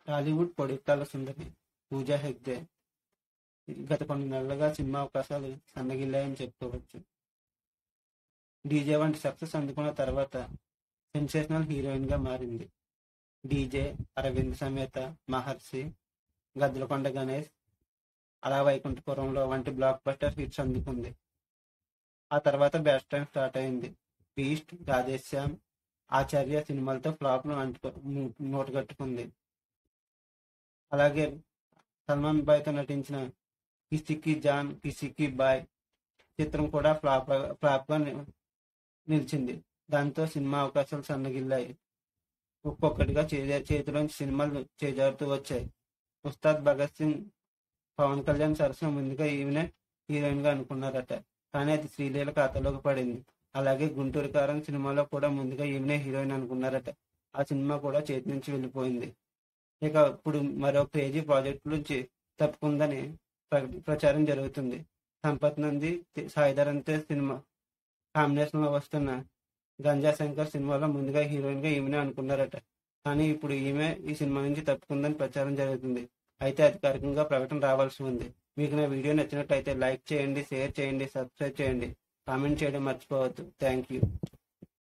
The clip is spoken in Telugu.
టాలీవుడ్ పొడిక్కాల సుందరి పూజా హెగ్డే గత కొన్ని నెలలుగా సినిమా అవకాశాలు సన్నగిల్లాయని చెప్పుకోవచ్చు. డీజే వంటి సక్సెస్ అందుకున్న తర్వాత సెన్సేషనల్ హీరోయిన్ గా మారింది. డీజే, అరవింద్ సమేత, మహర్షి, గద్దలకొండ గణేష్, అలా వైకుంఠపురంలో వంటి బ్లాక్ బస్టర్ హిట్స్ అందుకుంది. ఆ తర్వాత బ్యాడ్ టైం స్టార్ట్ అయింది. బీస్ట్, రాధేశ్యామ్, ఆచార్య సినిమాలతో ఫ్లాప్ మూటగట్టుకుంది. అలాగే సల్మాన్ బాయ్ తో నటించిన కిసికి జాన్ కిసికి బాయ్ చిత్రం కూడా ఫ్లాప్ గా నిలిచింది. దాంతో సినిమా అవకాశాలు సన్నగిల్లాయి. ఒక్కొక్కటిగా చేతిలోంచి సినిమాలు చేజారుతూ వచ్చాయి. ఉస్తాద్ భగత్ సింగ్, పవన్ కళ్యాణ్ సరసన ముందుగా ఈమెనే హీరోయిన్ గా అనుకున్నారట. కానీ అది శ్రీలీల ఖాతాలోకి పడింది. అలాగే గుంటూరు కారం సినిమాలో కూడా ముందుగా ఈమెనే హీరోయిన్ అనుకున్నారట. ఆ సినిమా కూడా చేతి నుంచి వెళ్ళిపోయింది. ఇక ఇప్పుడు మరో క్రేజీ ప్రాజెక్టు నుంచి తప్పుకుందని ప్రచారం జరుగుతుంది. సంపత్ నంది, సాయిధరమ్ తేజ్ సినిమా కాంబినేషన్ లో వస్తున్న గంజా శంకర్ సినిమాలో ముందుగా హీరోయిన్ గా ఈమెనే అనుకున్నారట. కానీ ఇప్పుడు ఈమె ఈ సినిమా నుంచి తప్పుకుందని ప్రచారం జరుగుతుంది. అయితే అధికారికంగా ప్రకటన రావాల్సి ఉంది. మీకు నా వీడియో నచ్చినట్లయితే లైక్ చేయండి, షేర్ చేయండి, సబ్స్క్రైబ్ చేయండి, కామెంట్ చేయడం మర్చిపోవద్దు. Thank you.